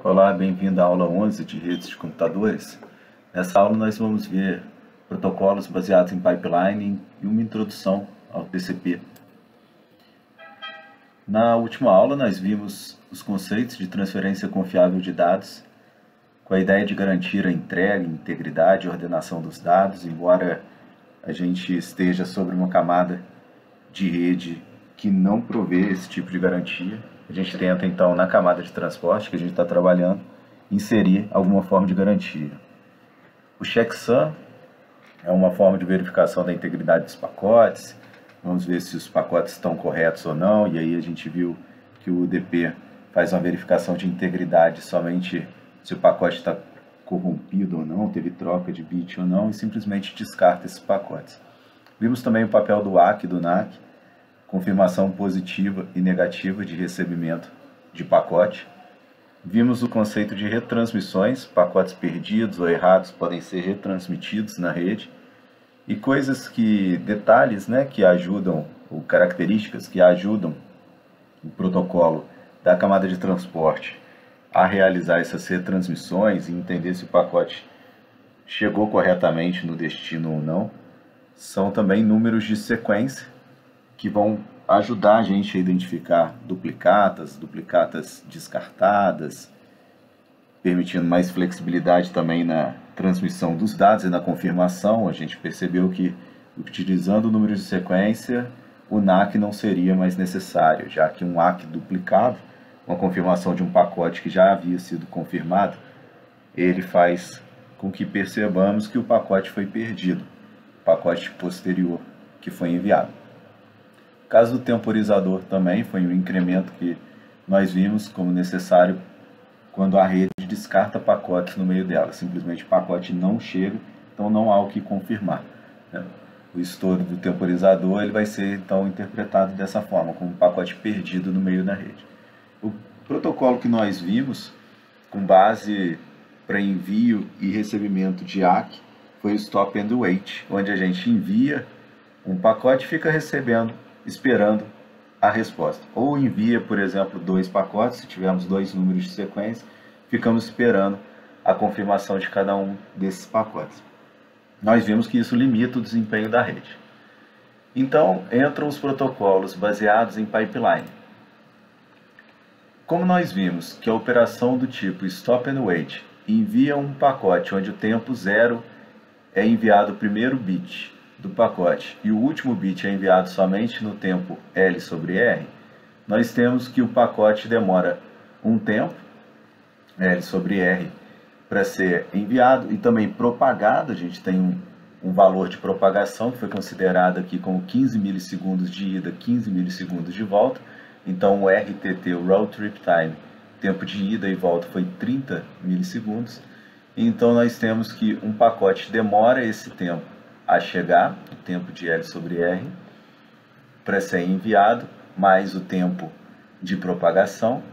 Olá, bem-vindo à aula 11 de redes de computadores. Nessa aula nós vamos ver protocolos baseados em pipeline e uma introdução ao TCP. Na última aula nós vimos os conceitos de transferência confiável de dados, com a ideia de garantir a entrega, integridade e ordenação dos dados, embora a gente esteja sobre uma camada de rede que não provê esse tipo de garantia. A gente tenta, então, na camada de transporte que a gente está trabalhando, inserir alguma forma de garantia. O checksum é uma forma de verificação da integridade dos pacotes. Vamos ver se os pacotes estão corretos ou não, e aí a gente viu que o UDP faz uma verificação de integridade somente se o pacote está corrompido ou não, teve troca de bit ou não, e simplesmente descarta esses pacotes. Vimos também o papel do ACK e do NACK, confirmação positiva e negativa de recebimento de pacote. Vimos o conceito de retransmissões, pacotes perdidos ou errados podem ser retransmitidos na rede. E detalhes que ajudam, ou características que ajudam o protocolo da camada de transporte a realizar essas retransmissões e entender se o pacote chegou corretamente no destino ou não, são também números de sequência que vão ajudar a gente a identificar duplicatas descartadas, permitindo mais flexibilidade também na transmissão dos dados e na confirmação. A gente percebeu que, utilizando o número de sequência, o NACK não seria mais necessário, já que um ACK duplicado, uma confirmação de um pacote que já havia sido confirmado, ele faz com que percebamos que o pacote foi perdido, o pacote posterior que foi enviado. O caso do temporizador também foi um incremento que nós vimos como necessário quando a rede descarta pacotes no meio dela. Simplesmente o pacote não chega, então não há o que confirmar. O estouro do temporizador ele vai ser então interpretado dessa forma, como um pacote perdido no meio da rede. O protocolo que nós vimos, com base para envio e recebimento de ACK, foi o Stop and Wait, onde a gente envia um pacote e fica recebendo, esperando a resposta. Ou envia, por exemplo, 2 pacotes, se tivermos 2 números de sequência, ficamos esperando a confirmação de cada um desses pacotes. Nós vimos que isso limita o desempenho da rede. Então, entram os protocolos baseados em pipeline. Como nós vimos que a operação do tipo Stop and Wait envia um pacote onde o tempo 0 é enviado o primeiro bit do pacote e o último bit é enviado somente no tempo L sobre R, nós temos que o pacote demora um tempo, L sobre R, para ser enviado e também propagado. A gente tem um valor de propagação que foi considerado aqui como 15 milissegundos de ida, 15 milissegundos de volta. Então o RTT, o Round Trip Time, tempo de ida e volta foi 30 milissegundos. Então nós temos que um pacote demora esse tempo a chegar, o tempo de L sobre R, para ser enviado, mais o tempo de propagação.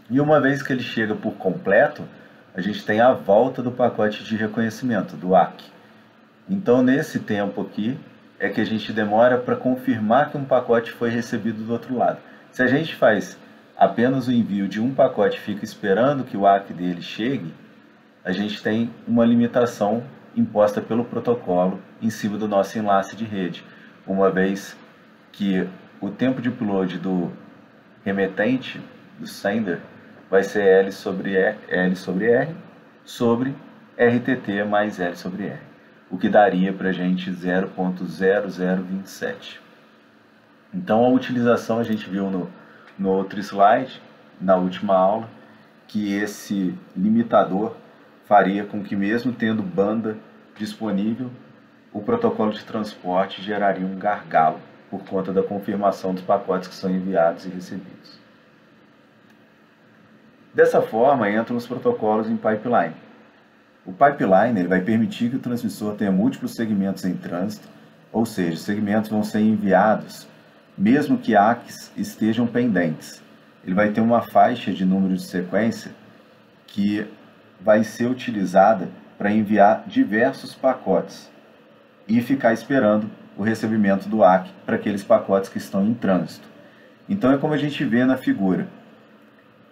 E uma vez que ele chega por completo, a gente tem a volta do pacote de reconhecimento, do ACK. Então nesse tempo aqui é que a gente demora para confirmar que um pacote foi recebido do outro lado. Se a gente faz apenas o envio de um pacote e fica esperando que o ACK dele chegue, a gente tem uma limitação imposta pelo protocolo em cima do nosso enlace de rede, uma vez que o tempo de upload do remetente, do sender, vai ser L sobre R sobre RTT mais L sobre R, o que daria para a gente 0.0027. Então a utilização a gente viu no outro slide, na última aula, que esse limitador faria com que, mesmo tendo banda disponível, o protocolo de transporte geraria um gargalo por conta da confirmação dos pacotes que são enviados e recebidos. Dessa forma, entram os protocolos em pipeline. O pipeline ele vai permitir que o transmissor tenha múltiplos segmentos em trânsito, ou seja, segmentos vão ser enviados, mesmo que ACKs estejam pendentes. Ele vai ter uma faixa de número de sequência que vai ser utilizada para enviar diversos pacotes e ficar esperando o recebimento do ACK para aqueles pacotes que estão em trânsito. Então é como a gente vê na figura.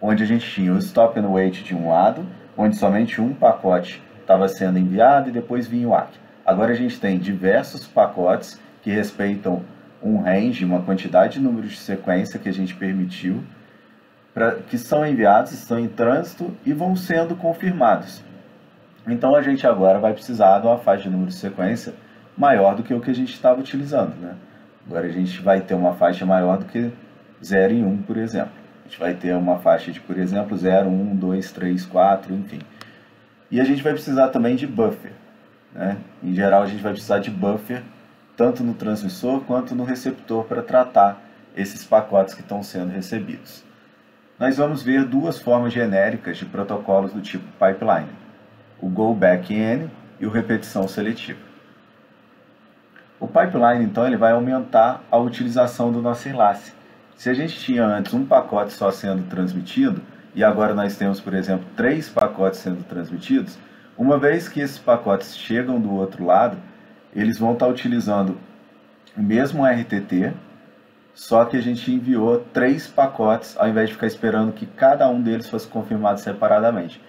onde a gente tinha o stop and wait de um lado, onde somente um pacote estava sendo enviado e depois vinha o ACK. Agora a gente tem diversos pacotes que respeitam um range, uma quantidade de números de sequência que a gente permitiu, que são enviados, estão em trânsito e vão sendo confirmados. Então a gente agora vai precisar de uma faixa de número de sequência maior do que o que a gente estava utilizando, né? Agora a gente vai ter uma faixa maior do que 0 e 1, por exemplo. A gente vai ter uma faixa de, por exemplo, 0, 1, 2, 3, 4, enfim. E a gente vai precisar também de buffer, né? Em geral a gente vai precisar de buffer tanto no transmissor quanto no receptor para tratar esses pacotes que estão sendo recebidos. Nós vamos ver duas formas genéricas de protocolos do tipo pipeline, o Go Back N e o repetição seletiva. O pipeline, então, ele vai aumentar a utilização do nosso enlace. Se a gente tinha antes um pacote só sendo transmitido, e agora nós temos, por exemplo, 3 pacotes sendo transmitidos, uma vez que esses pacotes chegam do outro lado, eles vão estar utilizando o mesmo RTT, só que a gente enviou 3 pacotes, ao invés de ficar esperando que cada um deles fosse confirmado separadamente.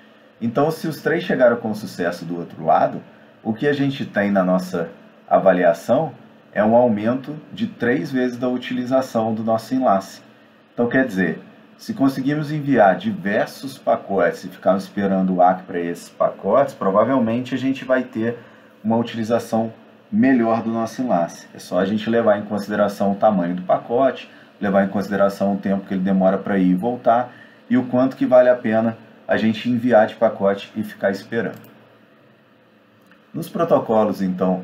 Então, se os 3 chegaram com sucesso do outro lado, o que a gente tem na nossa avaliação é um aumento de 3 vezes da utilização do nosso enlace. Então, quer dizer, se conseguirmos enviar diversos pacotes e ficarmos esperando o ACK para esses pacotes, provavelmente a gente vai ter uma utilização melhor do nosso enlace. É só a gente levar em consideração o tamanho do pacote, levar em consideração o tempo que ele demora para ir e voltar e o quanto que vale a pena a gente enviar de pacote e ficar esperando. Nos protocolos, então,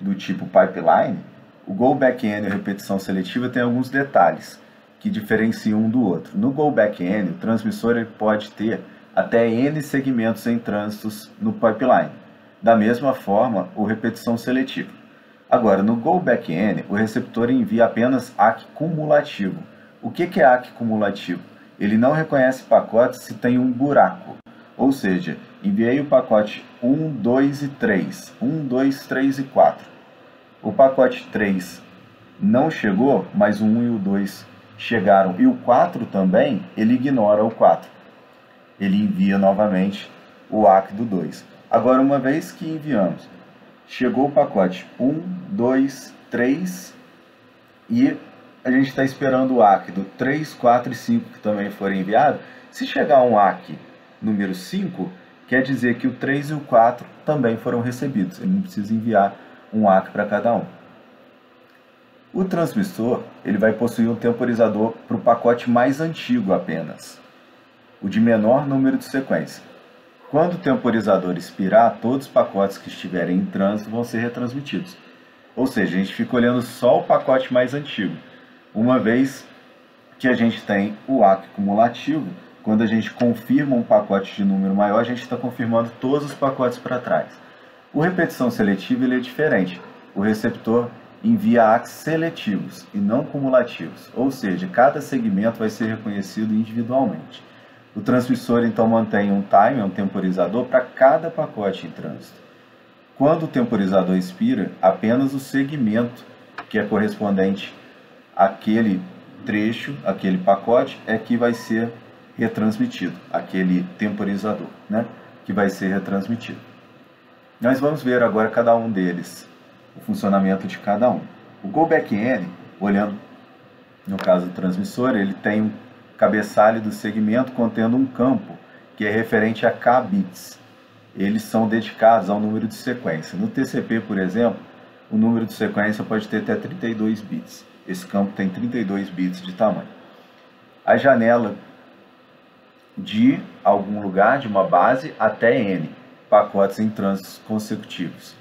do tipo pipeline, o Go Back N e a repetição seletiva tem alguns detalhes que diferenciam um do outro. No Go Back N, o transmissor ele pode ter até N segmentos em trânsitos no pipeline. Da mesma forma, o repetição seletiva. Agora, no Go Back N, o receptor envia apenas ACK cumulativo. O que é ACK cumulativo? Ele não reconhece pacotes se tem um buraco. Ou seja, enviei o pacote 1, 2 e 3. 1, 2, 3 e 4. O pacote 3 não chegou, mas o 1 e o 2 chegaram. E o 4 também, ele ignora o 4. Ele envia novamente o ACK do 2. Agora, uma vez que enviamos, chegou o pacote 1, 2, 3 e a gente está esperando o ACK do 3, 4 e 5 que também foram enviados. Se chegar um ACK número 5, quer dizer que o 3 e o 4 também foram recebidos. Ele não precisa enviar um ACK para cada um. O transmissor ele vai possuir um temporizador para o pacote mais antigo apenas, o de menor número de sequência. Quando o temporizador expirar, todos os pacotes que estiverem em trânsito vão ser retransmitidos. Ou seja, a gente fica olhando só o pacote mais antigo. Uma vez que a gente tem o ACK cumulativo, quando a gente confirma um pacote de número maior, a gente está confirmando todos os pacotes para trás. O repetição seletiva ele é diferente. O receptor envia ACKs seletivos e não cumulativos. Ou seja, cada segmento vai ser reconhecido individualmente. O transmissor, então, mantém um timer, um temporizador, para cada pacote em trânsito. Quando o temporizador expira, apenas o segmento que é correspondente àquele trecho, aquele pacote, é que vai ser retransmitido, aquele temporizador, né, que vai ser retransmitido. Nós vamos ver agora cada um deles, o funcionamento de cada um. O Go Back N, olhando no caso do transmissor, ele tem um cabeçalho do segmento contendo um campo que é referente a K bits. Eles são dedicados ao número de sequência. No TCP, por exemplo, o número de sequência pode ter até 32 bits. Esse campo tem 32 bits de tamanho. A janela de algum lugar, de uma base, até N, pacotes em trânsitos consecutivos.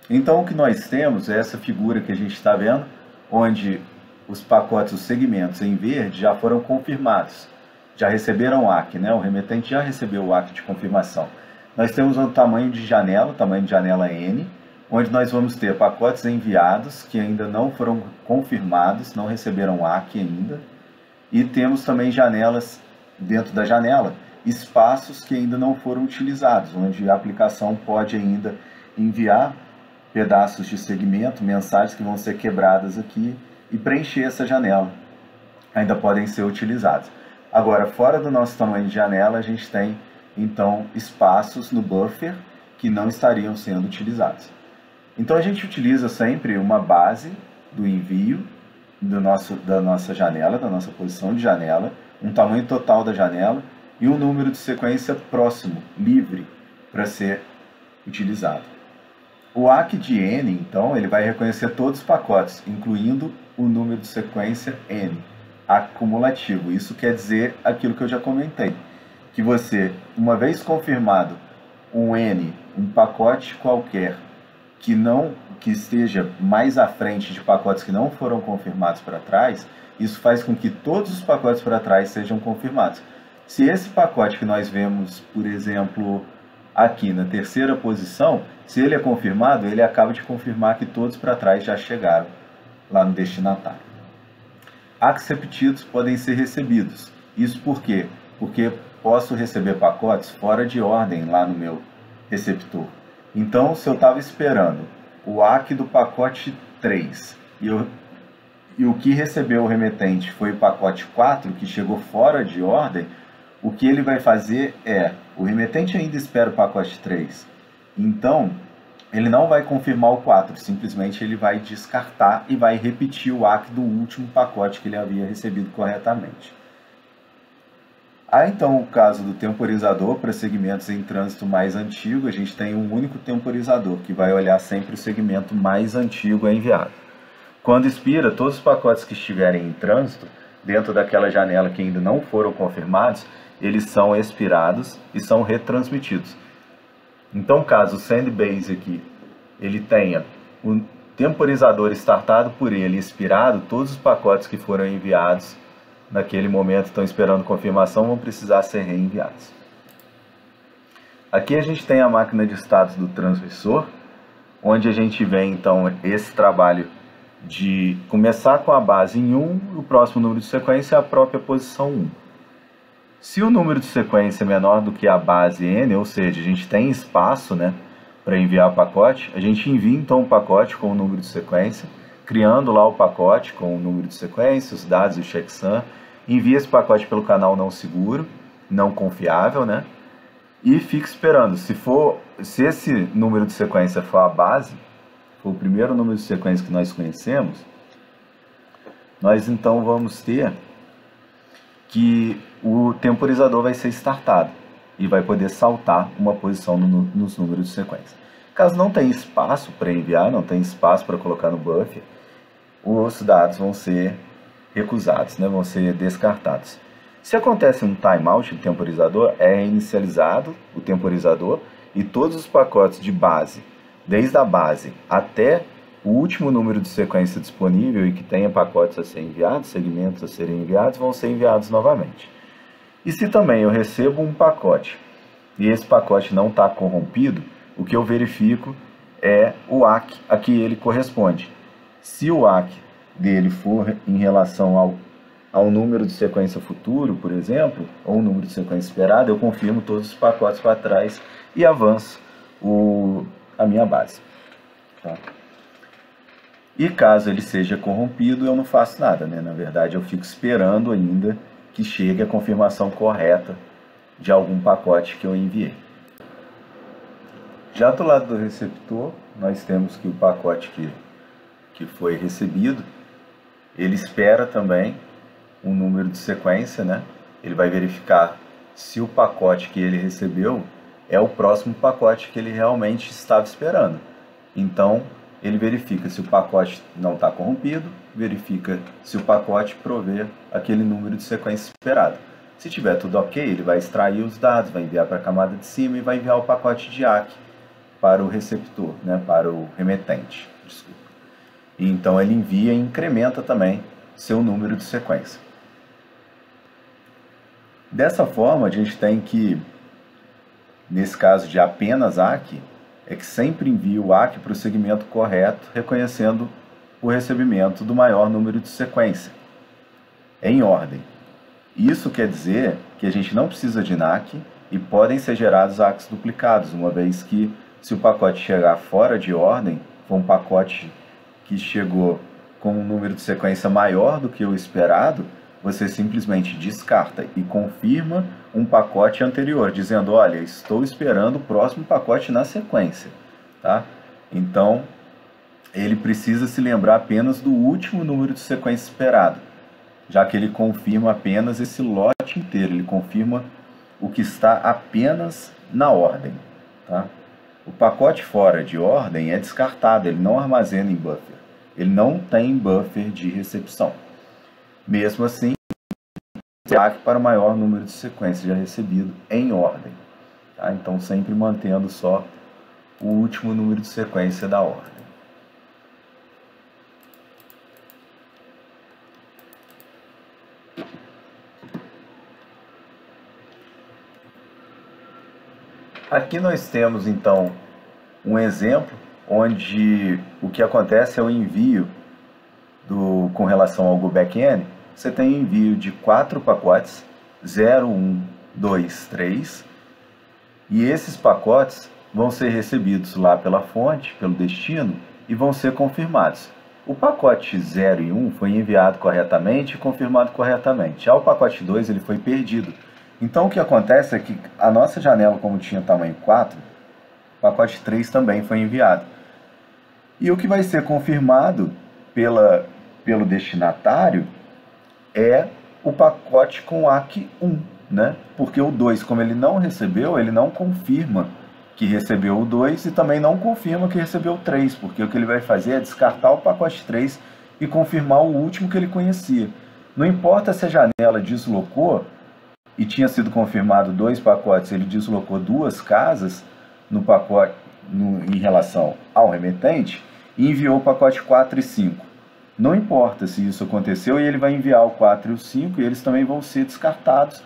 Então o que nós temos é essa figura que a gente está vendo, onde os pacotes, os segmentos em verde já foram confirmados, já receberam o ACK, né? O remetente já recebeu o ACK de confirmação. Nós temos um tamanho de janela N, onde nós vamos ter pacotes enviados que ainda não foram confirmados, não receberam o ACK ainda, e temos também janelas, dentro da janela, espaços que ainda não foram utilizados, onde a aplicação pode ainda enviar pedaços de segmento, mensagens que vão ser quebradas aqui, e preencher essa janela, ainda podem ser utilizados. Agora, fora do nosso tamanho de janela, a gente tem, então, espaços no buffer que não estariam sendo utilizados. Então, a gente utiliza sempre uma base do envio da nossa janela, da nossa posição de janela, um tamanho total da janela e um número de sequência próximo, livre, para ser utilizado. O ACK de N, então, ele vai reconhecer todos os pacotes, incluindo o número de sequência N, acumulativo. Isso quer dizer aquilo que eu já comentei, que você, uma vez confirmado um N, um pacote qualquer, que esteja mais à frente de pacotes que não foram confirmados para trás, isso faz com que todos os pacotes para trás sejam confirmados. Se esse pacote que nós vemos, por exemplo, aqui na terceira posição, se ele é confirmado, ele acaba de confirmar que todos para trás já chegaram lá no destinatário. ACKs repetidos podem ser recebidos. Isso por quê? Porque posso receber pacotes fora de ordem lá no meu receptor. Então, se eu estava esperando o ACK do pacote 3 e o que recebeu o remetente foi o pacote 4, que chegou fora de ordem, o que ele vai fazer é, o remetente ainda espera o pacote 3, então ele não vai confirmar o 4, simplesmente ele vai descartar e vai repetir o ACK do último pacote que ele havia recebido corretamente. Há então o caso do temporizador para segmentos em trânsito mais antigo. A gente tem um único temporizador que vai olhar sempre o segmento mais antigo a enviado. Quando expira, todos os pacotes que estiverem em trânsito, dentro daquela janela que ainda não foram confirmados, eles são expirados e são retransmitidos. Então, caso o Sandbase aqui ele tenha o temporizador startado por ele expirado, todos os pacotes que foram enviados naquele momento estão esperando confirmação, vão precisar ser reenviados. Aqui a gente tem a máquina de status do transmissor, onde a gente vê então esse trabalho de começar com a base em 1, o próximo número de sequência é a própria posição 1. Se o número de sequência é menor do que a base N, ou seja, a gente tem espaço, né, para enviar o pacote, a gente envia então o pacote com o número de sequência, criando lá o pacote com o número de sequência, os dados e o checksum, envia esse pacote pelo canal não seguro, não confiável, né? E fica esperando. Se esse número de sequência for a base, for o primeiro número de sequência que nós conhecemos, nós então vamos ter que o temporizador vai ser startado e vai poder saltar uma posição nos números de sequência. Caso não tenha espaço para enviar, não tenha espaço para colocar no buffer, os dados vão ser recusados, né? Vão ser descartados. Se acontece um timeout do temporizador, é reinicializado o temporizador e todos os pacotes de base, desde a base até o último número de sequência disponível e que tenha pacotes a serem enviados, segmentos a serem enviados, vão ser enviados novamente. E se também eu recebo um pacote e esse pacote não está corrompido, o que eu verifico é o ACK a que ele corresponde. Se o ACK dele for em relação ao número de sequência futuro, por exemplo, ou o número de sequência esperado, eu confirmo todos os pacotes para trás e avanço a minha base. Tá? E caso ele seja corrompido, eu não faço nada, né? Na verdade, eu fico esperando ainda que chegue a confirmação correta de algum pacote que eu enviei. Já do lado do receptor, nós temos que o pacote que foi recebido, ele espera também um número de sequência, né? Ele vai verificar se o pacote que ele recebeu é o próximo pacote que ele realmente estava esperando. Então, ele verifica se o pacote não está corrompido, verifica se o pacote provê aquele número de sequência esperado. Se tiver tudo ok, ele vai extrair os dados, vai enviar para a camada de cima e vai enviar o pacote de ACK para o receptor, né? Para o remetente. Desculpa. E então ele envia e incrementa também seu número de sequência. Dessa forma, a gente tem que, nesse caso de apenas ACK, é que sempre envia o ACK para o segmento correto, reconhecendo o recebimento do maior número de sequência, em ordem. Isso quer dizer que a gente não precisa de NAC e podem ser gerados ACKs duplicados, uma vez que, se o pacote chegar fora de ordem, for um pacote que chegou com um número de sequência maior do que o esperado, você simplesmente descarta e confirma um pacote anterior, dizendo, olha, estou esperando o próximo pacote na sequência, tá? Então, ele precisa se lembrar apenas do último número de sequência esperado, já que ele confirma apenas esse lote inteiro, ele confirma o que está apenas na ordem, tá? O pacote fora de ordem é descartado, ele não armazena em buffer, ele não tem buffer de recepção. Mesmo assim, destaque para o maior número de sequências já recebido em ordem, tá? Então sempre mantendo só o último número de sequência da ordem. Aqui nós temos então um exemplo onde o que acontece é o envio com relação ao Go Backend. Você tem envio de 4 pacotes, 0, 1, 2, 3, e esses pacotes vão ser recebidos lá pela fonte, pelo destino, e vão ser confirmados. O pacote 0 e 1 foi enviado corretamente e confirmado corretamente. Já o pacote 2 ele foi perdido. Então o que acontece é que a nossa janela, como tinha tamanho 4, o pacote 3 também foi enviado. E o que vai ser confirmado pelo destinatário é o pacote com ACK 1, né? Porque o 2, como ele não recebeu, ele não confirma que recebeu o 2 e também não confirma que recebeu o 3, porque o que ele vai fazer é descartar o pacote 3 e confirmar o último que ele conhecia. Não importa se a janela deslocou e tinha sido confirmado 2 pacotes, ele deslocou 2 casas no pacote, em relação ao remetente, e enviou o pacote 4 e 5. Não importa se isso aconteceu, e ele vai enviar o 4 e o 5, e eles também vão ser descartados,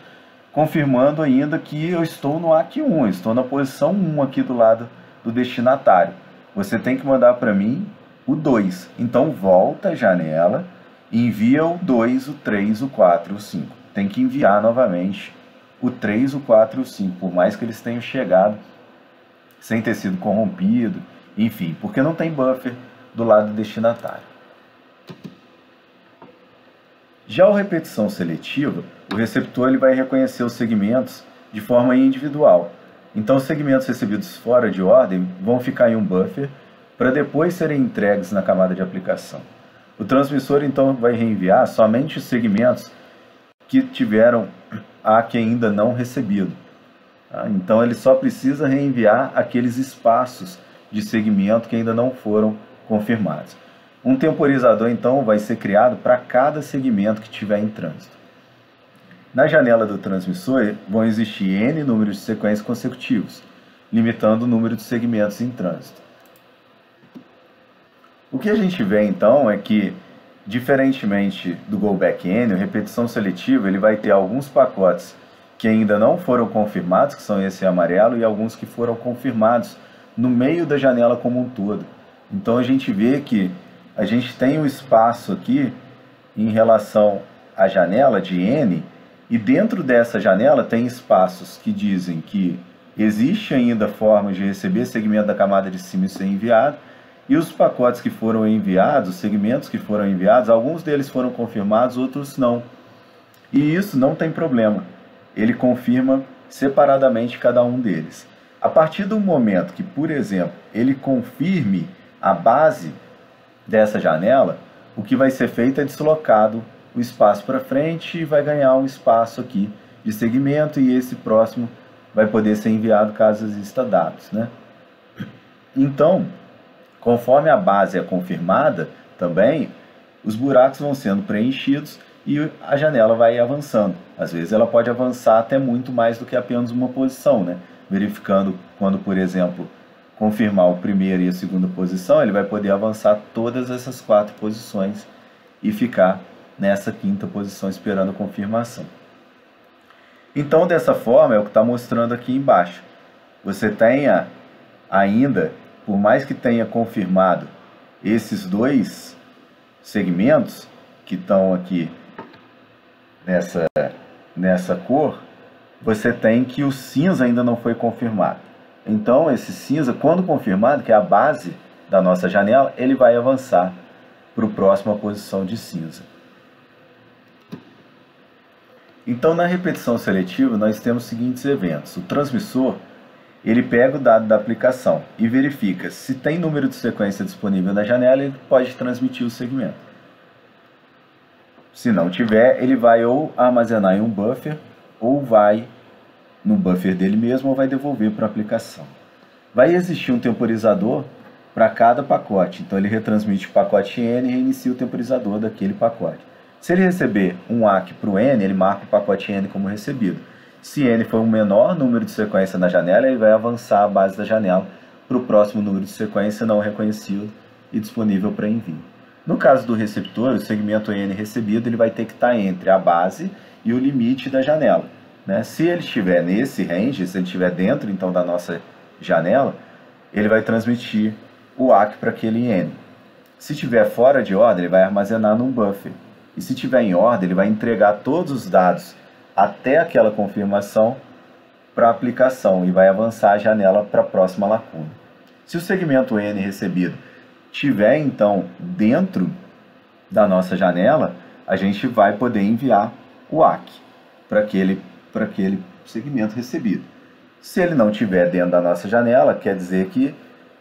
confirmando ainda que eu estou no ACK 1, eu estou na posição 1 aqui do lado do destinatário. Você tem que mandar para mim o 2. Então volta a janela, envia o 2, o 3, o 4 e o 5. Tem que enviar novamente o 3, o 4 e o 5, por mais que eles tenham chegado sem ter sido corrompido, enfim, porque não tem buffer do lado do destinatário. Já o repetição seletiva, o receptor ele vai reconhecer os segmentos de forma individual. Então, os segmentos recebidos fora de ordem vão ficar em um buffer para depois serem entregues na camada de aplicação. O transmissor, então, vai reenviar somente os segmentos que tiveram ACK ainda não recebido. Então, ele só precisa reenviar aqueles espaços de segmento que ainda não foram confirmados. Um temporizador, então, vai ser criado para cada segmento que tiver em trânsito. Na janela do transmissor, vão existir N números de sequências consecutivos, limitando o número de segmentos em trânsito. O que a gente vê, então, é que, diferentemente do Go Backend, a repetição seletiva ele vai ter alguns pacotes que ainda não foram confirmados, que são esse amarelo, e alguns que foram confirmados no meio da janela como um todo. Então, a gente vê que a gente tem um espaço aqui em relação à janela de N, e dentro dessa janela tem espaços que dizem que existe ainda forma de receber segmento da camada de cima e ser enviado, e os pacotes que foram enviados, os segmentos que foram enviados, alguns deles foram confirmados, outros não. E isso não tem problema, ele confirma separadamente cada um deles. A partir do momento que, por exemplo, ele confirme a base dessa janela, o que vai ser feito é deslocado o espaço para frente e vai ganhar um espaço aqui de segmento, e esse próximo vai poder ser enviado caso exista dados, né? Então, conforme a base é confirmada, também os buracos vão sendo preenchidos e a janela vai avançando. Às vezes ela pode avançar até muito mais do que apenas uma posição, né? Verificando quando, por exemplo, confirmar o primeiro e a segunda posição, ele vai poder avançar todas essas 4 posições e ficar nessa 5ª posição esperando a confirmação. Então, dessa forma, é o que está mostrando aqui embaixo. Você tenha ainda, por mais que tenha confirmado esses 2 segmentos que estão aqui nessa cor, você tem que o cinza ainda não foi confirmado. Então, esse cinza, quando confirmado, que é a base da nossa janela, ele vai avançar para a próxima posição de cinza. Então, na repetição seletiva, nós temos os seguintes eventos. O transmissor, ele pega o dado da aplicação e verifica se tem número de sequência disponível na janela, ele pode transmitir o segmento. Se não tiver, ele vai ou armazenar em um buffer, ou vai no buffer dele mesmo, ou vai devolver para a aplicação. Vai existir um temporizador para cada pacote, então ele retransmite o pacote N e reinicia o temporizador daquele pacote. Se ele receber um ACK para o N, ele marca o pacote N como recebido. Se N for um menor número de sequência na janela, ele vai avançar a base da janela para o próximo número de sequência não reconhecido e disponível para envio. No caso do receptor, o segmento N recebido ele vai ter que estar entre a base e o limite da janela, né? Se ele estiver nesse range, se ele estiver dentro então da nossa janela, ele vai transmitir o ACK para aquele N. Se estiver fora de ordem, ele vai armazenar num buffer. E se estiver em ordem, ele vai entregar todos os dados até aquela confirmação para a aplicação e vai avançar a janela para a próxima lacuna. Se o segmento N recebido estiver então dentro da nossa janela, a gente vai poder enviar o ACK para aquele segmento recebido. Se ele não estiver dentro da nossa janela, quer dizer que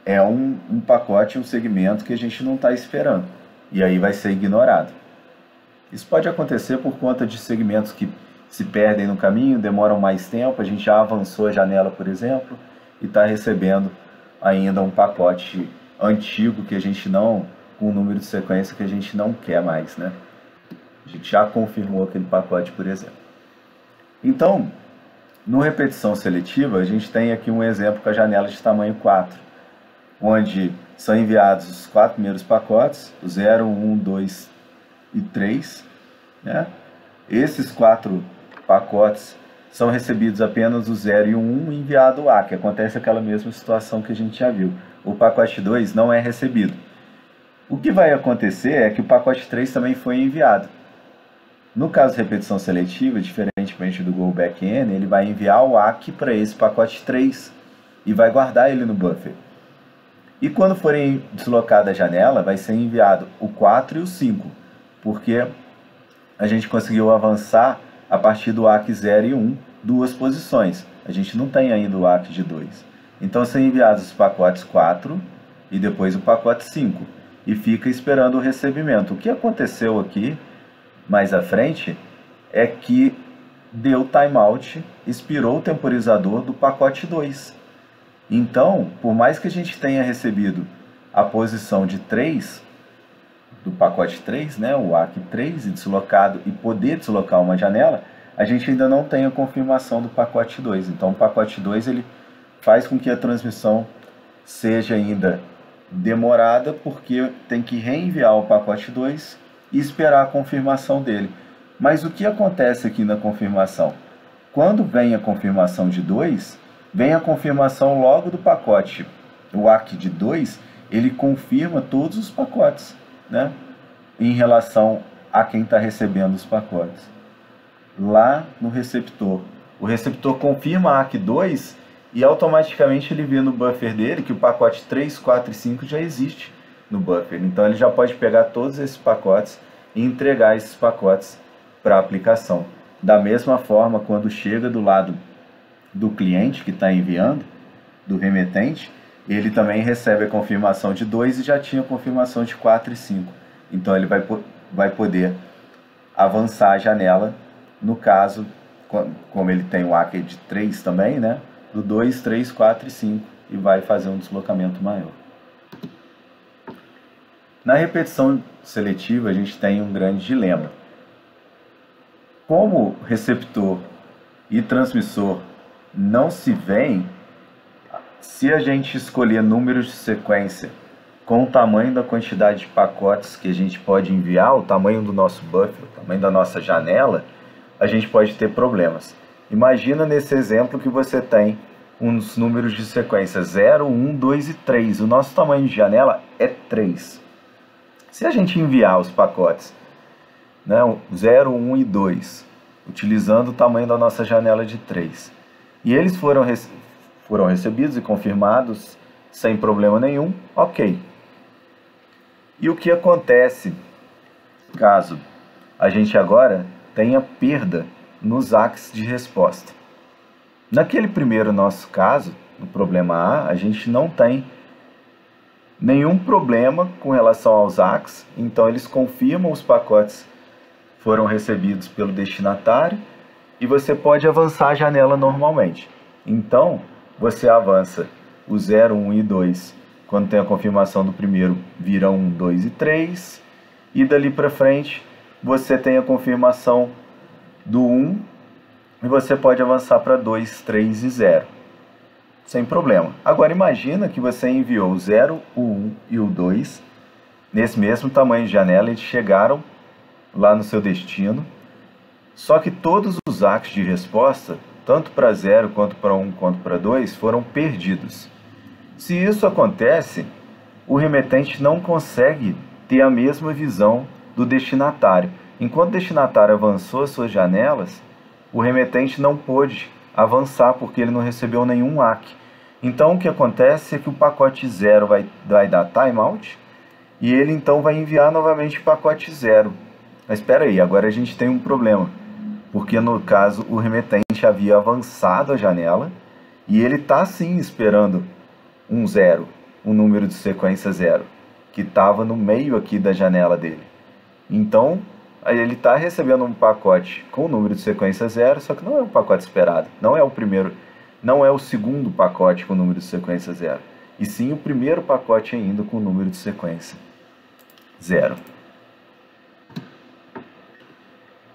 é um pacote, um segmento que a gente não está esperando. E aí vai ser ignorado. Isso pode acontecer por conta de segmentos que se perdem no caminho, demoram mais tempo, a gente já avançou a janela, por exemplo, e está recebendo ainda um pacote antigo que a gente não, com um número de sequência que a gente não quer mais, né? A gente já confirmou aquele pacote, por exemplo. Então, no repetição seletiva, a gente tem aqui um exemplo com a janela de tamanho 4, onde são enviados os 4 primeiros pacotes, o 0, 1, 2 e 3, né? Esses 4 pacotes são recebidos apenas o 0 e o 1 enviado o ACK. Acontece aquela mesma situação que a gente já viu. O pacote 2 não é recebido. O que vai acontecer é que o pacote 3 também foi enviado. No caso de repetição seletiva, diferentemente do Go-Back N, ele vai enviar o ACK para esse pacote 3 e vai guardar ele no buffer. E quando forem deslocadas a janela, vai ser enviado o 4 e o 5, porque a gente conseguiu avançar a partir do ACK 0 e 1, 2 posições. A gente não tem ainda o ACK de 2. Então são enviados os pacotes 4 e depois o pacote 5. E fica esperando o recebimento. O que aconteceu aqui, mais à frente, é que deu timeout, expirou o temporizador do pacote 2. Então, por mais que a gente tenha recebido a posição de 3, do pacote 3, né, o ACK 3, e deslocado e poder deslocar uma janela, a gente ainda não tem a confirmação do pacote 2. Então o pacote 2 ele faz com que a transmissão seja ainda demorada, porque tem que reenviar o pacote 2 e esperar a confirmação dele. Mas o que acontece aqui na confirmação? Quando vem a confirmação de 2, vem a confirmação logo do pacote. O ACK de 2, ele confirma todos os pacotes, né, em relação a quem está recebendo os pacotes. Lá no receptor, o receptor confirma a ACK 2 e automaticamente ele vê no buffer dele que o pacote 3, 4 e 5 já existe no buffer. Então ele já pode pegar todos esses pacotes e entregar esses pacotes para a aplicação. Da mesma forma, quando chega do lado do cliente que está enviando, do remetente, ele também recebe a confirmação de 2 e já tinha a confirmação de 4 e 5. Então ele vai poder avançar a janela, no caso, como ele tem o ACK de 3 também, né, do 2, 3, 4 e 5, e vai fazer um deslocamento maior. Na repetição seletiva, a gente tem um grande dilema. Como receptor e transmissor não se veem, se a gente escolher números de sequência com o tamanho da quantidade de pacotes que a gente pode enviar, o tamanho do nosso buffer, o tamanho da nossa janela, a gente pode ter problemas. Imagina nesse exemplo que você tem uns números de sequência 0, 1, 2 e 3. O nosso tamanho de janela é 3. Se a gente enviar os pacotes, né, 0, 1 e 2, utilizando o tamanho da nossa janela de 3, e eles foram recebidos e confirmados sem problema nenhum, ok. E o que acontece caso a gente agora tenha perda nos ACKs de resposta. Naquele primeiro nosso caso, no problema A, a gente não tem nenhum problema com relação aos ACKs, então eles confirmam os pacotes foram recebidos pelo destinatário e você pode avançar a janela normalmente. Então, você avança o 0, 1 e 2, quando tem a confirmação do primeiro, viram 1, 2 e 3, e dali para frente você tem a confirmação do 1 e você pode avançar para 2, 3 e 0, sem problema. Agora imagina que você enviou o 0, o 1 e o 2, nesse mesmo tamanho de janela, eles chegaram lá no seu destino, só que todos os ACKs de resposta, tanto para 0, quanto para 1, quanto para 2, foram perdidos. Se isso acontece, o remetente não consegue ter a mesma visão do destinatário. Enquanto o destinatário avançou as suas janelas, o remetente não pôde avançar porque ele não recebeu nenhum ACK. Então o que acontece é que o pacote 0 vai dar timeout e ele então vai enviar novamente o pacote 0. Mas espera aí, agora a gente tem um problema, porque no caso o remetente havia avançado a janela e ele está sim esperando um 0, um número de sequência 0, que estava no meio aqui da janela dele. Então ele está recebendo um pacote com o número de sequência 0, só que não é o pacote esperado, não é o primeiro, não é o segundo pacote com o número de sequência 0, e sim o primeiro pacote ainda com o número de sequência 0.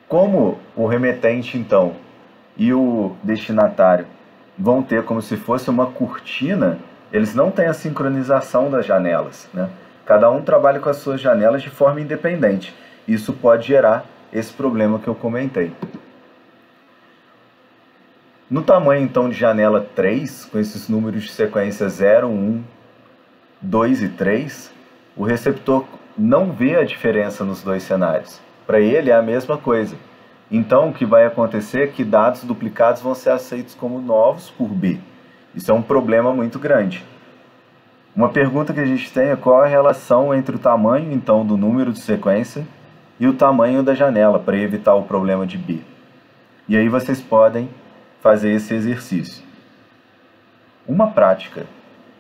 Como o remetente, então, e o destinatário vão ter como se fosse uma cortina, eles não têm a sincronização das janelas, né? Cada um trabalha com as suas janelas de forma independente. Isso pode gerar esse problema que eu comentei. No tamanho, então, de janela 3, com esses números de sequência 0, 1, 2 e 3, o receptor não vê a diferença nos dois cenários. Para ele é a mesma coisa. Então, o que vai acontecer é que dados duplicados vão ser aceitos como novos por B. Isso é um problema muito grande. Uma pergunta que a gente tem é qual a relação entre o tamanho, então, do número de sequência e o tamanho da janela, para evitar o problema de B. E aí vocês podem fazer esse exercício. Uma prática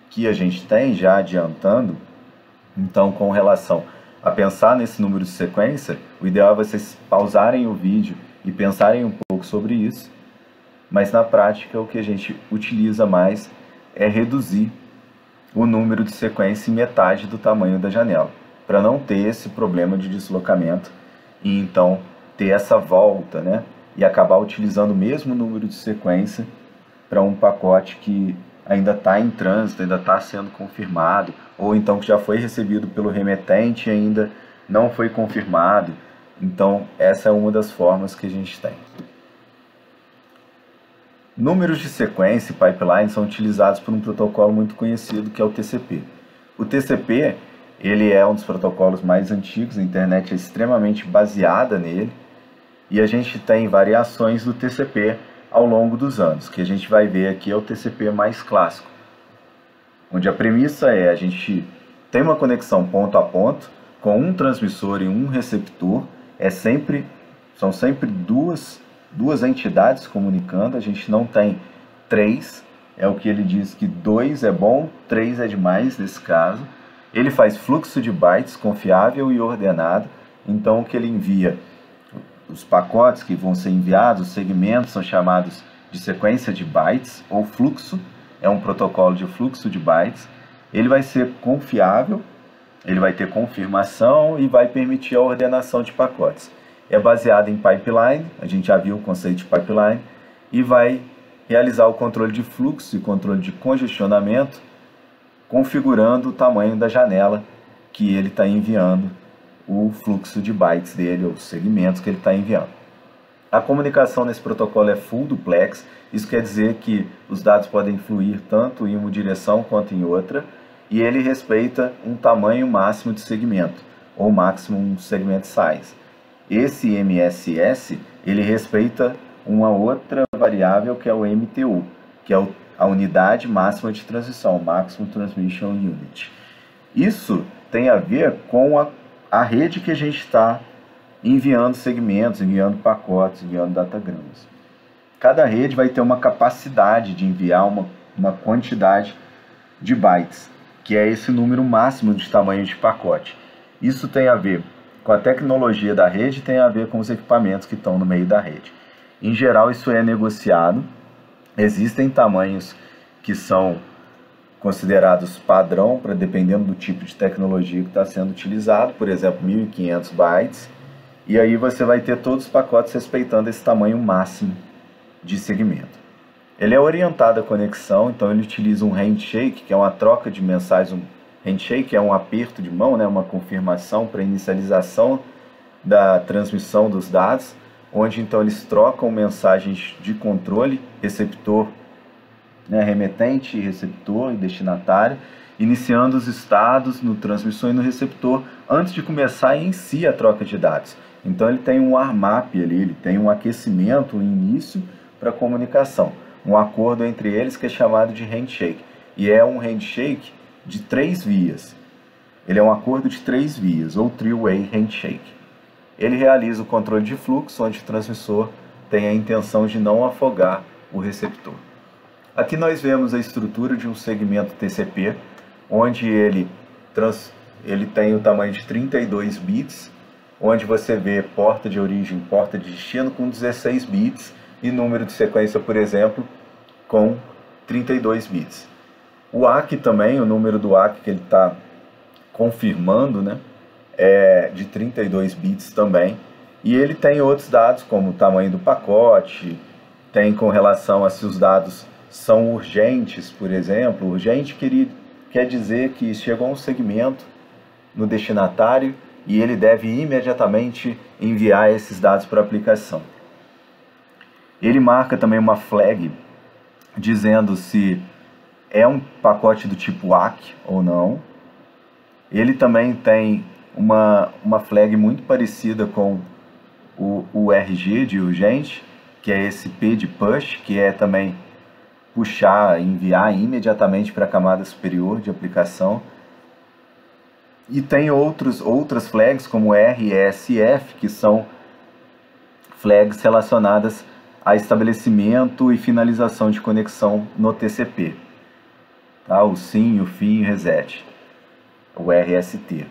que a gente tem, já adiantando, então, com relação a pensar nesse número de sequência, o ideal é vocês pausarem o vídeo e pensarem um pouco sobre isso, mas na prática o que a gente utiliza mais é reduzir o número de sequência em metade do tamanho da janela, para não ter esse problema de deslocamento e então ter essa volta, né? E acabar utilizando o mesmo número de sequência para um pacote que ainda está em trânsito, ainda está sendo confirmado, ou então que já foi recebido pelo remetente e ainda não foi confirmado. Então, essa é uma das formas que a gente tem. Números de sequência e pipeline são utilizados por um protocolo muito conhecido, que é o TCP. O TCP, ele é um dos protocolos mais antigos, a internet é extremamente baseada nele, e a gente tem variações do TCP ao longo dos anos. O que a gente vai ver aqui é o TCP mais clássico, onde a premissa é a gente tem uma conexão ponto a ponto com um transmissor e um receptor, são sempre duas entidades comunicando, a gente não tem três, é o que ele diz que 2 é bom, 3 é demais nesse caso. Ele faz fluxo de bytes confiável e ordenado, então o que ele envia, os pacotes que vão ser enviados, os segmentos são chamados de sequência de bytes, ou fluxo, é um protocolo de fluxo de bytes. Ele vai ser confiável, ele vai ter confirmação e vai permitir a ordenação de pacotes. É baseado em pipeline, a gente já viu o conceito de pipeline, e vai realizar o controle de fluxo e controle de congestionamento, configurando o tamanho da janela que ele está enviando o fluxo de bytes dele, ou os segmentos que ele está enviando. A comunicação nesse protocolo é full duplex, isso quer dizer que os dados podem fluir tanto em uma direção quanto em outra, e ele respeita um tamanho máximo de segmento, ou maximum segment size. Esse MSS, ele respeita uma outra variável que é o MTU, que é a unidade máxima de transição, Maximum Transmission Unit. Isso tem a ver com a rede que a gente está enviando segmentos, enviando pacotes, enviando datagramas. Cada rede vai ter uma capacidade de enviar uma quantidade de bytes, que é esse número máximo de tamanho de pacote. Isso tem a ver com a tecnologia da rede, tem a ver com os equipamentos que estão no meio da rede. Em geral, isso é negociado. Existem tamanhos que são considerados padrão, dependendo do tipo de tecnologia que está sendo utilizado, por exemplo, 1.500 bytes, e aí você vai ter todos os pacotes respeitando esse tamanho máximo de segmento. Ele é orientado à conexão, então ele utiliza um handshake, que é uma troca de mensagens. Um handshake é um aperto de mão, né, uma confirmação para inicialização da transmissão dos dados, onde então eles trocam mensagens de controle, receptor, né, remetente, receptor e destinatário, iniciando os estados no transmissor e no receptor antes de começar em si a troca de dados. Então ele tem um warm-up ali, ele tem um aquecimento, um início para a comunicação, um acordo entre eles que é chamado de handshake. E é um handshake de 3 vias. Ele é um acordo de 3 vias, ou three-way handshake. Ele realiza o controle de fluxo, onde o transmissor tem a intenção de não afogar o receptor. Aqui nós vemos a estrutura de um segmento TCP, onde ele tem o tamanho de 32 bits, onde você vê porta de origem, porta de destino com 16 bits e número de sequência, por exemplo, com 32 bits. O ACK também, o número do ACK que ele está confirmando, né, é de 32 bits também. E ele tem outros dados, como o tamanho do pacote, tem com relação a se os dados são urgentes, por exemplo. Urgente quer dizer que chegou um segmento no destinatário e ele deve imediatamente enviar esses dados para a aplicação. Ele marca também uma flag dizendo se é um pacote do tipo ACK ou não. Ele também tem uma flag muito parecida com o RG de urgente, que é esse P de push, que é também puxar, enviar imediatamente para a camada superior de aplicação. E tem outras flags como R e SF, que são flags relacionadas a estabelecimento e finalização de conexão no TCP. Tá? O SYN, o FIN e o reset, o RST.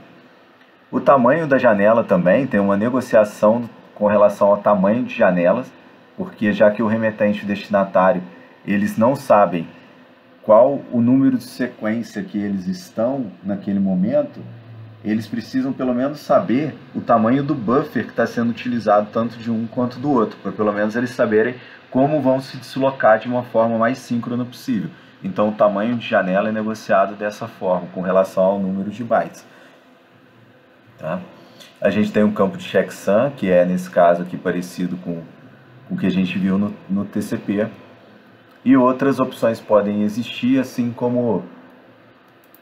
O tamanho da janela também tem uma negociação com relação ao tamanho de janelas, porque já que o remetente e o destinatário eles não sabem qual o número de sequência que eles estão naquele momento, eles precisam pelo menos saber o tamanho do buffer que está sendo utilizado tanto de um quanto do outro, para pelo menos eles saberem como vão se deslocar de uma forma mais síncrona possível. Então o tamanho de janela é negociado dessa forma, com relação ao número de bytes. Tá? A gente tem um campo de checksum, que é nesse caso aqui parecido com o que a gente viu no TCP. E outras opções podem existir, assim como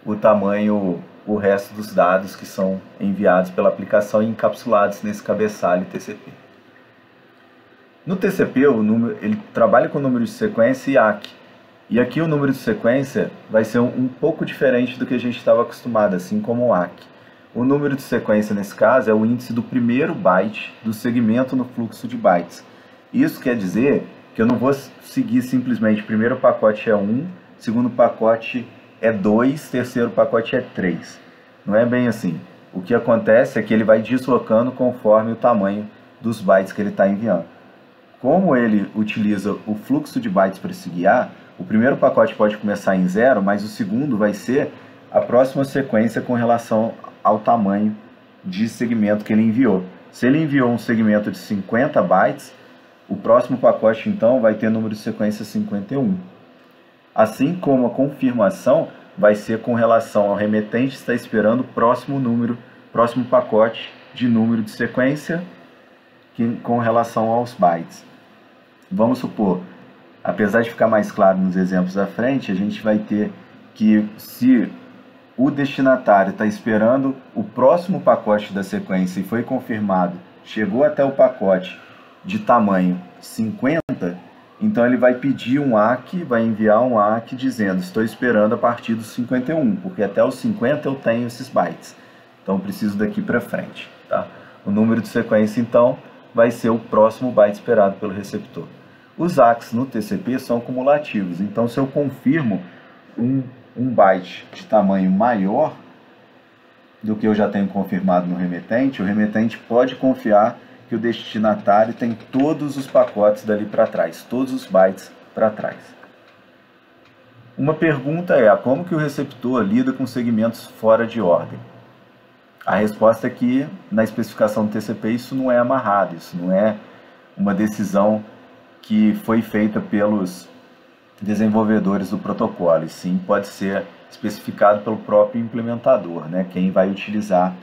o tamanho, o resto dos dados que são enviados pela aplicação e encapsulados nesse cabeçalho TCP. No TCP, ele trabalha com o número de sequência e ACK. E aqui o número de sequência vai ser um pouco diferente do que a gente estava acostumado, assim como o ACK. O número de sequência, nesse caso, é o índice do primeiro byte do segmento no fluxo de bytes. Isso quer dizer que eu não vou seguir simplesmente primeiro pacote é 1, segundo pacote é 2, terceiro pacote é 3. Não é bem assim. O que acontece é que ele vai deslocando conforme o tamanho dos bytes que ele está enviando. Como ele utiliza o fluxo de bytes para se guiar, o primeiro pacote pode começar em 0, mas o segundo vai ser a próxima sequência com relação ao tamanho de segmento que ele enviou. Se ele enviou um segmento de 50 bytes, o próximo pacote, então, vai ter número de sequência 51. Assim como a confirmação vai ser com relação ao remetente está esperando o próximo pacote de número de sequência com relação aos bytes. Vamos supor, apesar de ficar mais claro nos exemplos à frente, a gente vai ter que se o destinatário está esperando o próximo pacote da sequência e foi confirmado, chegou até o pacote de tamanho 50, então ele vai pedir um ACK, vai enviar um ACK dizendo, estou esperando a partir dos 51, porque até os 50 eu tenho esses bytes, então eu preciso daqui para frente. Tá? O número de sequência, então, vai ser o próximo byte esperado pelo receptor. Os ACKs no TCP são cumulativos, então se eu confirmo um byte de tamanho maior do que eu já tenho confirmado no remetente, o remetente pode confiar que o destinatário tem todos os pacotes dali para trás, todos os bytes para trás. Uma pergunta é, como que o receptor lida com segmentos fora de ordem? A resposta é que, na especificação do TCP, isso não é amarrado, isso não é uma decisão que foi feita pelos desenvolvedores do protocolo, e sim pode ser especificado pelo próprio implementador, né? Quem vai utilizar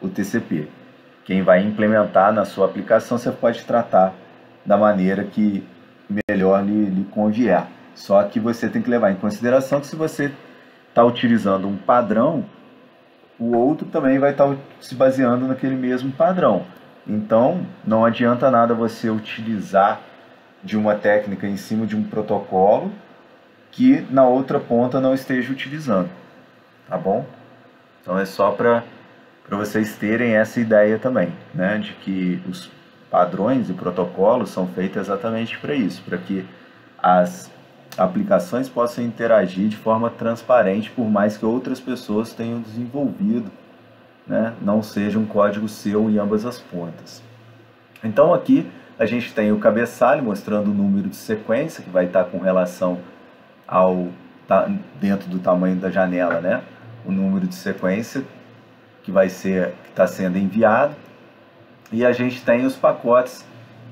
o TCP. Quem vai implementar na sua aplicação, você pode tratar da maneira que melhor lhe convier. Só que você tem que levar em consideração que se você está utilizando um padrão, o outro também vai estar se baseando naquele mesmo padrão. Então, não adianta nada você utilizar de uma técnica em cima de um protocolo que na outra ponta não esteja utilizando, tá bom? Então é só para vocês terem essa ideia também, né, de que os padrões e protocolos são feitos exatamente para isso, para que as aplicações possam interagir de forma transparente, por mais que outras pessoas tenham desenvolvido, né, não seja um código seu em ambas as pontas. Então aqui a gente tem o cabeçalho mostrando o número de sequência, que vai estar com relação dentro do tamanho da janela, né, o número de sequência que está sendo enviado, e a gente tem os pacotes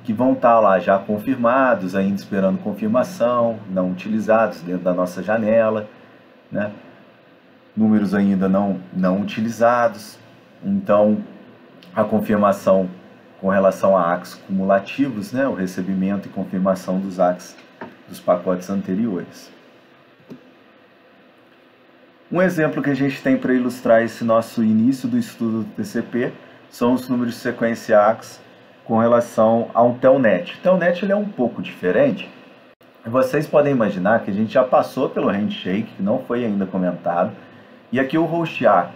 que vão estar lá já confirmados, ainda esperando confirmação, não utilizados dentro da nossa janela, né? Números ainda não utilizados. Então, a confirmação com relação a ACKs cumulativos, né? O recebimento e confirmação dos ACKs dos pacotes anteriores. Um exemplo que a gente tem para ilustrar esse nosso início do estudo do TCP são os números de sequência ACKs com relação ao Telnet. O Telnet ele é um pouco diferente. Vocês podem imaginar que a gente já passou pelo handshake, que não foi ainda comentado, e aqui o host A,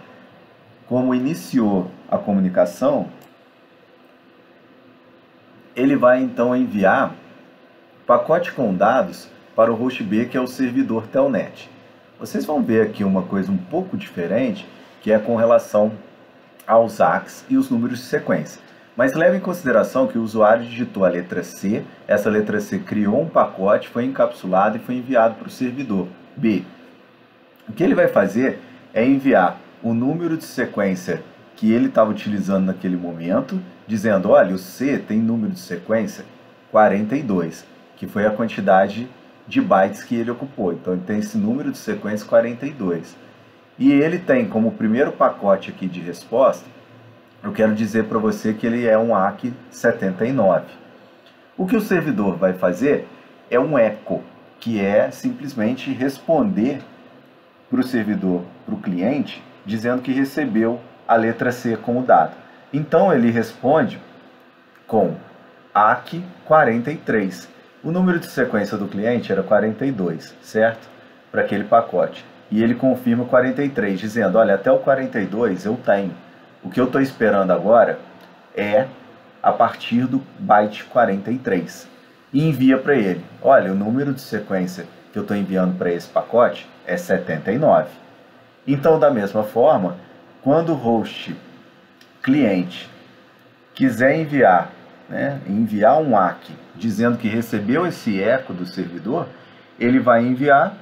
como iniciou a comunicação, ele vai então enviar pacote com dados para o host B, que é o servidor Telnet. Vocês vão ver aqui uma coisa um pouco diferente, que é com relação aos ACKs e os números de sequência. Mas leve em consideração que o usuário digitou a letra C, essa letra C criou um pacote, foi encapsulado e foi enviado para o servidor B. O que ele vai fazer é enviar o número de sequência que ele estava utilizando naquele momento, dizendo, olha, o C tem número de sequência 42, que foi a quantidade de bytes que ele ocupou. Então ele tem esse número de sequência 42. E ele tem como primeiro pacote aqui de resposta, eu quero dizer para você que ele é um ACK 79. O que o servidor vai fazer é um echo, que é simplesmente responder para o servidor, para o cliente, dizendo que recebeu a letra C como dado. Então ele responde com ACK 43. O número de sequência do cliente era 42, certo? Para aquele pacote. E ele confirma 43, dizendo, olha, até o 42 eu tenho. O que eu estou esperando agora é a partir do byte 43. E envia para ele, olha, o número de sequência que eu estou enviando para esse pacote é 79. Então, da mesma forma, quando o host cliente quiser enviar um ACK dizendo que recebeu esse eco do servidor, ele vai enviar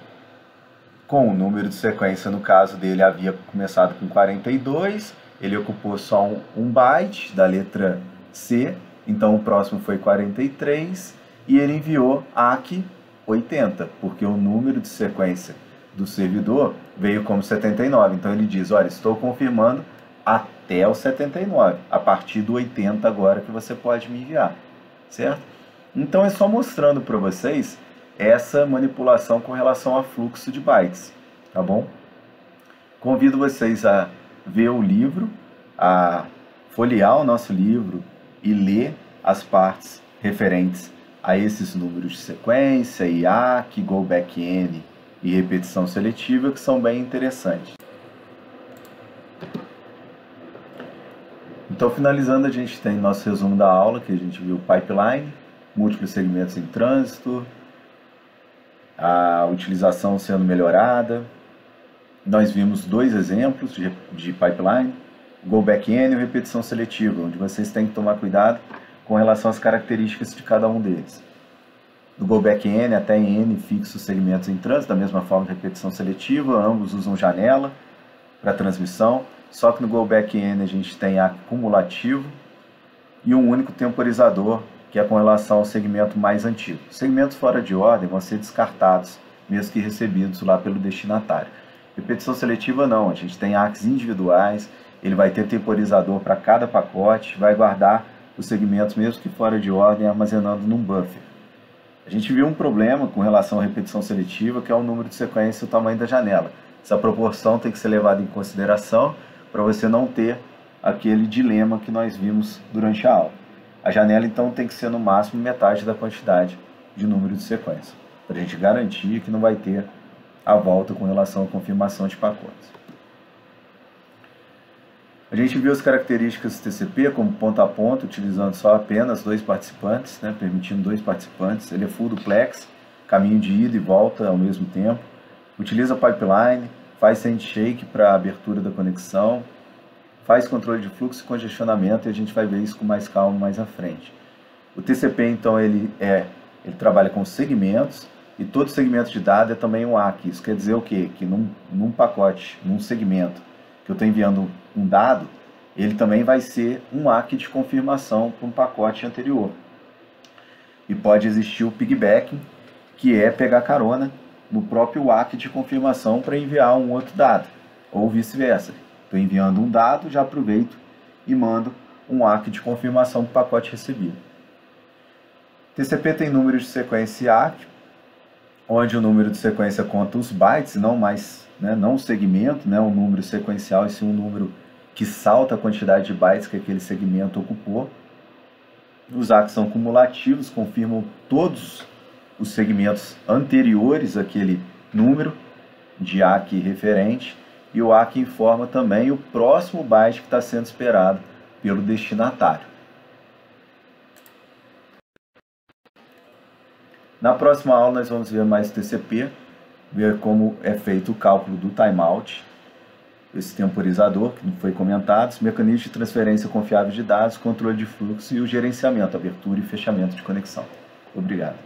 com o número de sequência, no caso dele havia começado com 42, ele ocupou só um byte da letra C, então o próximo foi 43, e ele enviou ACK 80, porque o número de sequência do servidor veio como 79, então ele diz, olha, estou confirmando até o 79, a partir do 80 agora que você pode me enviar, certo? Então é só mostrando para vocês essa manipulação com relação a fluxo de bytes, tá bom? Convido vocês a ver o livro, a folhear o nosso livro e ler as partes referentes a esses números de sequência, IAC, Go Back N e repetição seletiva, que são bem interessantes. Então, finalizando, a gente tem nosso resumo da aula, que a gente viu pipeline, múltiplos segmentos em trânsito, a utilização sendo melhorada. Nós vimos 2 exemplos de pipeline, go back N e repetição seletiva, onde vocês têm que tomar cuidado com relação às características de cada um deles. No go back N até em N fixos segmentos em trânsito, da mesma forma de repetição seletiva, ambos usam janela para transmissão, só que no go back N a gente tem acumulativo e um único temporizador, que é com relação ao segmento mais antigo. Segmentos fora de ordem vão ser descartados, mesmo que recebidos lá pelo destinatário. Repetição seletiva não, a gente tem ACs individuais, ele vai ter temporizador para cada pacote, vai guardar os segmentos, mesmo que fora de ordem, armazenando num buffer. A gente viu um problema com relação à repetição seletiva, que é o número de sequência e o tamanho da janela. Essa proporção tem que ser levada em consideração para você não ter aquele dilema que nós vimos durante a aula. A janela, então, tem que ser no máximo metade da quantidade de número de sequência, para a gente garantir que não vai ter a volta com relação à confirmação de pacotes. A gente viu as características do TCP como ponto a ponto, utilizando só apenas 2 participantes, permitindo 2 participantes. Ele é full duplex, caminho de ida e volta ao mesmo tempo. Utiliza pipeline, faz handshake para a abertura da conexão, faz controle de fluxo e congestionamento, e a gente vai ver isso com mais calma mais à frente. O TCP, então, ele trabalha com segmentos, e todo segmento de dado é também um ACK. Isso quer dizer o quê? Que num pacote, num segmento que eu estou enviando um dado, ele também vai ser um ACK de confirmação para um pacote anterior. E pode existir o piggybacking, que é pegar carona no próprio ACK de confirmação para enviar um outro dado, ou vice-versa. Estou enviando um dado, já aproveito e mando um ACK de confirmação para o pacote recebido. TCP tem número de sequência ACK, onde o número de sequência conta os bytes, não o segmento, o número sequencial, e sim um número que salta a quantidade de bytes que aquele segmento ocupou. Os ACKs são cumulativos, confirmam todos os segmentos anteriores àquele número de ACK referente, e o ACK informa também o próximo byte que está sendo esperado pelo destinatário. Na próxima aula nós vamos ver mais TCP, ver como é feito o cálculo do timeout, esse temporizador que não foi comentado, os mecanismos de transferência confiável de dados, controle de fluxo e o gerenciamento, abertura e fechamento de conexão. Obrigado.